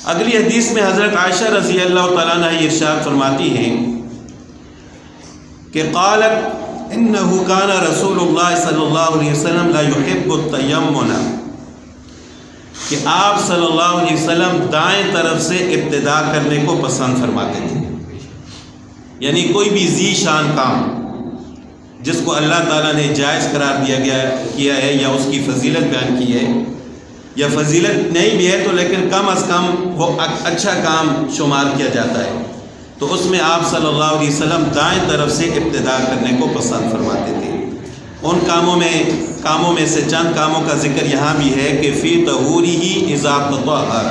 اگلی حدیث میں حضرت عائشہ رضی اللہ تعالیٰ عنہ ارشاد فرماتی ہیں کہ قالت انه كان رسول اللہ صلی اللہ علیہ وسلم لا يحب التيمن، کہ آپ صلی اللہ علیہ وسلم دائیں طرف سے ابتدا کرنے کو پسند فرماتے تھے، یعنی کوئی بھی ذی شان کام جس کو اللہ تعالیٰ نے جائز قرار کیا ہے یا اس کی فضیلت بیان کی ہے، یا فضیلت نہیں بھی ہے تو لیکن کم از کم وہ اچھا کام شمار کیا جاتا ہے، تو اس میں آپ صلی اللہ علیہ وسلم دائیں طرف سے ابتدا کرنے کو پسند فرماتے تھے۔ ان کاموں میں سے چند کاموں کا ذکر یہاں بھی ہے کہ فی طہورہ اذا تطہر،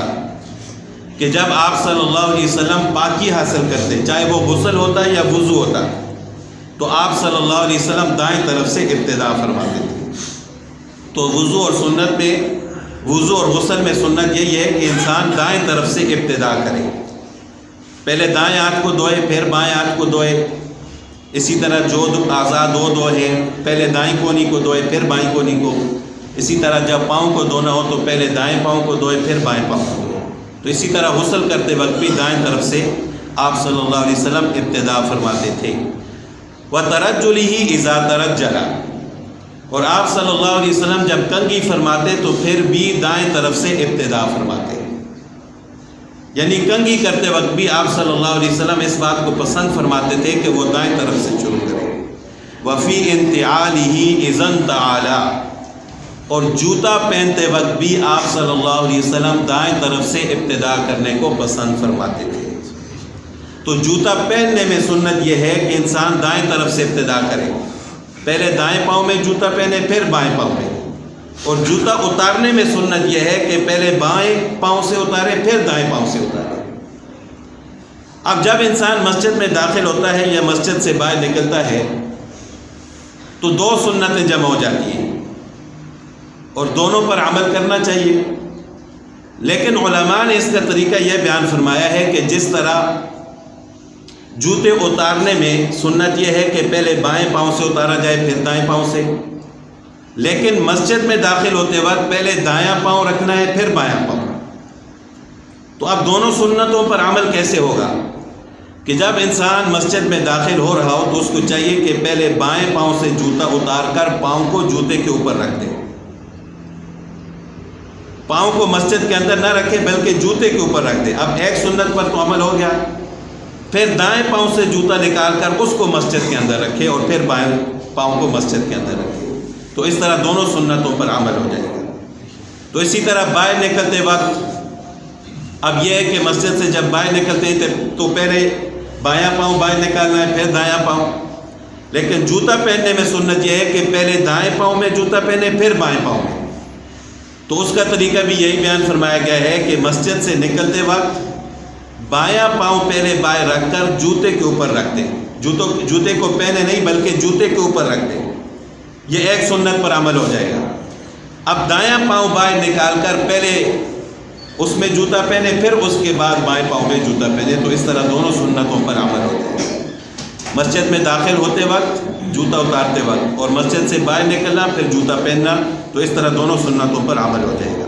کہ جب آپ صلی اللہ علیہ وسلم پاکی حاصل کرتے، چاہے وہ غسل ہوتا یا وضو ہوتا، تو آپ صلی اللہ علیہ وسلم دائیں طرف سے ابتدا فرماتے تھے۔ تو وضو اور غسل میں سنت یہی ہے کہ انسان دائیں طرف سے ابتدا کرے، پہلے دائیں ہاتھ کو دھوئے پھر بائیں ہاتھ کو دھوئے، اسی طرح جو اعضاء دو ہیں، پہلے دائیں کونی کو دھوئے پھر بائیں کونی کو، اسی طرح جب پاؤں کو دھونا ہو تو پہلے دائیں پاؤں کو دھوئے پھر بائیں پاؤں کو دھوئے، تو اسی طرح غسل کرتے وقت بھی دائیں طرف سے آپ صلی اللہ علیہ وسلم ابتدا فرماتے تھے۔ وَتَرَجُّلِهِ إِذَا تَرَجَّلَ، اور آپ صلی اللہ علیہ وسلم جب کنگھی فرماتے تو پھر بھی دائیں طرف سے ابتدا فرماتے، یعنی کنگھی کرتے وقت بھی آپ صلی اللہ علیہ وسلم اس بات کو پسند فرماتے تھے کہ وہ دائیں طرف سے شروع کریں۔ وفی انتعالہ اذا انتعالا، اور جوتا پہنتے وقت بھی آپ صلی اللہ علیہ وسلم دائیں طرف سے ابتدا کرنے کو پسند فرماتے تھے۔ تو جوتا پہننے میں سنت یہ ہے کہ انسان دائیں طرف سے ابتدا کرے، پہلے دائیں پاؤں میں جوتا پہنے پھر بائیں پاؤں میں، اور جوتا اتارنے میں سنت یہ ہے کہ پہلے بائیں پاؤں سے اتارے پھر دائیں پاؤں سے اتارے۔ اب جب انسان مسجد میں داخل ہوتا ہے یا مسجد سے باہر نکلتا ہے تو دو سنتیں جمع ہو جاتی ہیں اور دونوں پر عمل کرنا چاہیے، لیکن علماء نے اس کا طریقہ یہ بیان فرمایا ہے کہ جس طرح جوتے اتارنے میں سنت یہ ہے کہ پہلے بائیں پاؤں سے اتارا جائے پھر دائیں پاؤں سے، لیکن مسجد میں داخل ہوتے وقت پہلے دایاں پاؤں رکھنا ہے پھر بایاں پاؤں۔ تو اب دونوں سنتوں پر عمل کیسے ہوگا کہ جب انسان مسجد میں داخل ہو رہا ہو تو اس کو چاہیے کہ پہلے بائیں پاؤں سے جوتا اتار کر پاؤں کو جوتے کے اوپر رکھ دے، پاؤں کو مسجد کے اندر نہ رکھے بلکہ جوتے کے اوپر رکھ دے۔ اب ایک سنت پر تو عمل ہو گیا، پھر دائیں پاؤں سے جوتا نکال کر اس کو مسجد کے اندر رکھے اور پھر بائیں پاؤں کو مسجد کے اندر رکھے، تو اس طرح دونوں سنتوں پر عمل ہو جائے گا۔ تو اسی طرح باہر نکلتے وقت اب یہ ہے کہ مسجد سے جب باہر نکلتے ہیں تو پہلے بایاں پاؤں باہر نکالنا ہے پھر دایاں پاؤں، لیکن جوتا پہننے میں سنت یہ ہے کہ پہلے دائیں پاؤں میں جوتا پہنے پھر بائیں پاؤں میں۔ تو اس کا طریقہ بھی یہی بیان فرمایا گیا ہے کہ مسجد سے نکلتے وقت بایاں پاؤں پہلے بائیں رکھ کر جوتے کے اوپر رکھ دیں، جوتے کو پہنے نہیں بلکہ جوتے کے اوپر رکھ دیں، یہ ایک سنت پر عمل ہو جائے گا۔ اب دایاں پاؤں باہر نکال کر پہلے اس میں جوتا پہنے پھر اس کے بعد بائیں پاؤں میں جوتا پہنے، تو اس طرح دونوں سنتوں پر عمل ہو جائے گا۔ مسجد میں داخل ہوتے وقت جوتا اتارتے وقت اور مسجد سے باہر نکلنا پھر جوتا پہننا، تو اس طرح دونوں سنتوں پر عمل ہو جائے گا۔